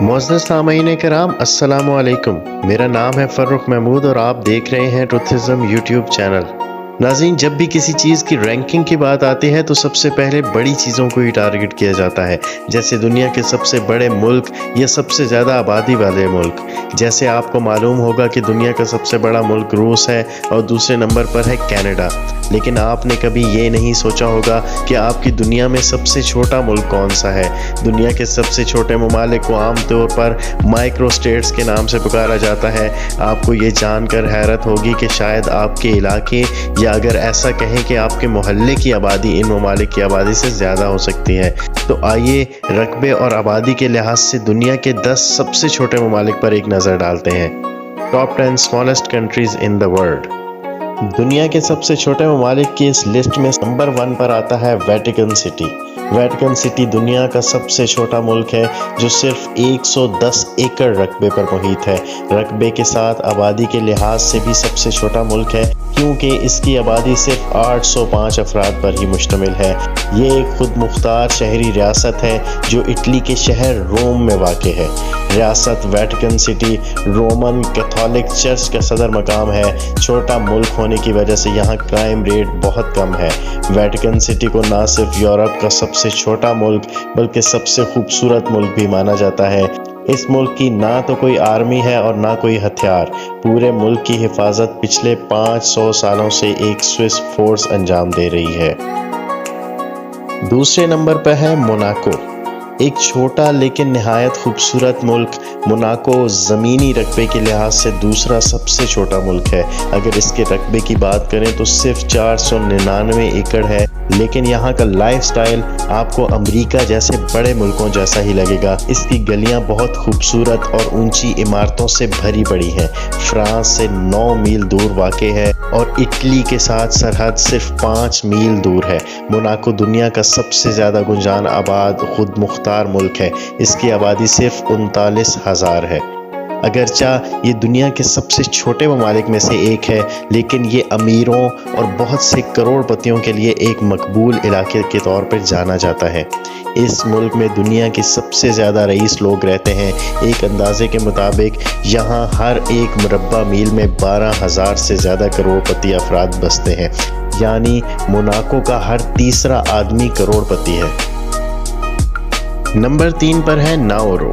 معزز سامعین کرام، السلام علیکم۔ میرا نام ہے فرخ محمود اور آپ دیکھ رہے ہیں ٹروتھزم یوٹیوب چینل۔ ناظرین، جب بھی کسی چیز کی رینکنگ کی بات آتی ہے تو سب سے پہلے بڑی چیزوں کو ہی ٹارگٹ کیا جاتا ہے، جیسے دنیا کے سب سے بڑے ملک یا سب سے زیادہ آبادی والے ملک۔ جیسے آپ کو معلوم ہوگا کہ دنیا کا سب سے بڑا ملک روس ہے اور دوسرے نمبر پر ہے کینیڈا، لیکن آپ نے کبھی یہ نہیں سوچا ہوگا کہ آپ کی دنیا میں سب سے چھوٹا ملک کون سا ہے۔ دنیا کے سب سے چھوٹے ممالک کو عام طور پر مائکرو اسٹیٹس کے نام سے پکارا جاتا ہے۔ آپ کو یہ جان کر حیرت ہوگی کہ شاید آپ کے علاقے یا اگر ایسا کہیں کہ آپ کے محلے کی آبادی ان ممالک کی آبادی سے زیادہ ہو سکتی ہے۔ تو آئیے رقبے اور آبادی کے لحاظ سے دنیا کے 10 سب سے چھوٹے ممالک پر ایک نظر ڈالتے ہیں۔ Top 10 smallest countries in the world۔ دنیا کے سب سے چھوٹے ممالک کی اس لسٹ میں نمبر 1 پر آتا ہے ویٹیکن سٹی۔ ویٹیکن سٹی دنیا کا سب سے چھوٹا ملک ہے جو صرف 110 ایکڑ رقبے پر محیط ہے۔ رقبے کے ساتھ آبادی کے لحاظ سے بھی سب سے چھوٹا ملک ہے کیونکہ اس کی آبادی صرف 805 افراد پر ہی مشتمل ہے۔ یہ ایک خود مختار شہری ریاست ہے جو اٹلی کے شہر روم میں واقع ہے۔ ریاست Vatican city Roman Catholic church کا صدر مقام ہے۔ چھوٹا ملک ہونے کی وجہ سے یہاں کرائم ریٹ بہت کم ہے۔ ویٹیکن سٹی کو نہ صرف یورپ کا سب سے چھوٹا ملک بلکہ سب سے خوبصورت ملک بھی مانا جاتا ہے۔ اس ملک کی نہ تو کوئی آرمی ہے اور نہ کوئی ہتھیار۔ پورے ملک کی حفاظت پچھلے 500 سالوں سے ایک سوئس فورس انجام دے رہی ہے۔ دوسرے نمبر پر ہے موناکو۔ ایک چھوٹا لیکن نہایت خوبصورت ملک، موناکو زمینی رقبے کے لحاظ سے دوسرا سب سے چھوٹا ملک ہے۔ اگر اس کے رقبے کی بات کریں تو صرف 499 ایکڑ ہے، لیکن یہاں کا لائف سٹائل آپ کو امریکہ جیسے بڑے ملکوں جیسا ہی لگے گا۔ اس کی گلیاں بہت خوبصورت اور اونچی عمارتوں سے بھری پڑی ہیں۔ فرانس سے 9 میل دور واقع ہے اور اٹلی کے ساتھ سرحد صرف 5 میل دور ہے۔ موناکو دنیا کا سب سے زیادہ گنجان آباد خود مختار ملک ہے۔ اس کی آبادی صرف 39,000 ہے۔ اگرچہ یہ دنیا کے سب سے چھوٹے ممالک میں سے ایک ہے، لیکن یہ امیروں اور بہت سے کروڑ پتیوں کے لیے ایک مقبول علاقے کے طور پر جانا جاتا ہے۔ اس ملک میں دنیا کے سب سے زیادہ رئیس لوگ رہتے ہیں۔ ایک اندازے کے مطابق یہاں ہر ایک مربع میل میں 12,000 سے زیادہ کروڑ پتی افراد بستے ہیں، یعنی موناکو کا ہر تیسرا آدمی کروڑ پتی ہے۔ نمبر 3 پر ہے ناورو۔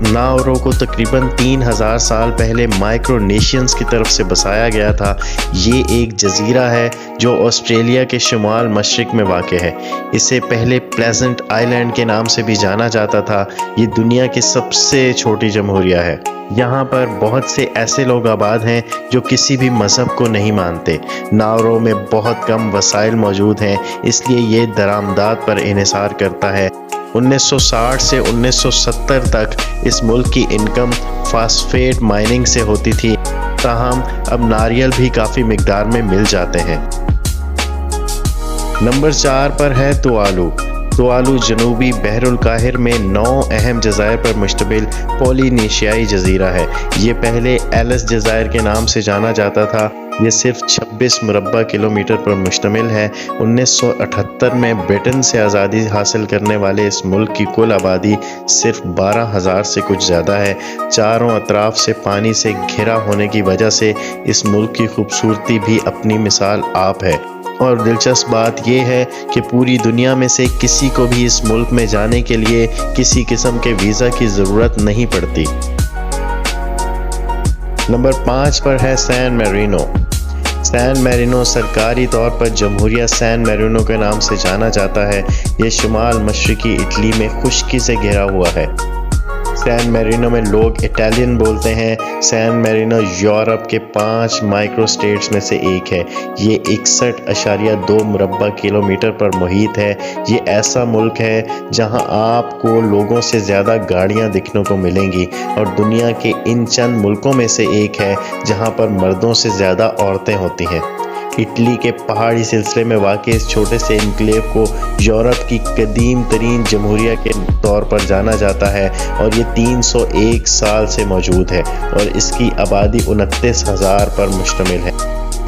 ناورو کو تقریباً 3000 سال پہلے مائکرونیشینز کی طرف سے بسایا گیا تھا۔ یہ ایک جزیرہ ہے جو آسٹریلیا کے شمال مشرق میں واقع ہے۔ اسے پہلے پلیزنٹ آئی لینڈ کے نام سے بھی جانا جاتا تھا۔ یہ دنیا کی سب سے چھوٹی جمہوریہ ہے۔ یہاں پر بہت سے ایسے لوگ آباد ہیں جو کسی بھی مذہب کو نہیں مانتے۔ ناورو میں بہت کم وسائل موجود ہیں، اس لیے یہ درآمدات پر انحصار کرتا ہے۔ 1960 سے 1970 تک اس ملک کی انکم فاسفیٹ مائننگ سے ہوتی تھی، تاہم اب ناریل بھی کافی مقدار میں مل جاتے ہیں۔ نمبر 4 پر ہے توالو۔ توالو جنوبی بحر الکاہل میں 9 اہم جزائر پر مشتمل پولینیشیائی جزیرہ ہے۔ یہ پہلے ایلس جزائر کے نام سے جانا جاتا تھا۔ یہ صرف 26 مربع کلومیٹر پر مشتمل ہے۔ 1978 میں برٹن سے آزادی حاصل کرنے والے اس ملک کی کل آبادی صرف 12,000 سے کچھ زیادہ ہے۔ چاروں اطراف سے پانی سے گھرا ہونے کی وجہ سے اس ملک کی خوبصورتی بھی اپنی مثال آپ ہے، اور دلچسپ بات یہ ہے کہ پوری دنیا میں سے کسی کو بھی اس ملک میں جانے کے لیے کسی قسم کے ویزا کی ضرورت نہیں پڑتی۔ نمبر 5 پر ہے سین میرینو۔ سین میرینو سرکاری طور پر جمہوریہ سین میرینو کے نام سے جانا جاتا ہے۔ یہ شمال مشرقی اٹلی میں خشکی سے گھرا ہوا ہے۔ سین میرینو میں لوگ اٹالین بولتے ہیں۔ سین میرینو یورپ کے 5 مائکرو اسٹیٹس میں سے ایک ہے۔ یہ 61.2 مربع کلومیٹر پر محیط ہے۔ یہ ایسا ملک ہے جہاں آپ کو لوگوں سے زیادہ گاڑیاں دیکھنے کو ملیں گی، اور دنیا کے ان چند ملکوں میں سے ایک ہے جہاں پر مردوں سے زیادہ عورتیں ہوتی ہیں۔ اٹلی کے پہاڑی سلسلے میں واقع اس چھوٹے سے انکلیو کو یورپ کی قدیم ترین جمہوریہ کے طور پر جانا جاتا ہے، اور یہ 301 سال سے موجود ہے اور اس کی آبادی 29,000 پر مشتمل ہے۔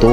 2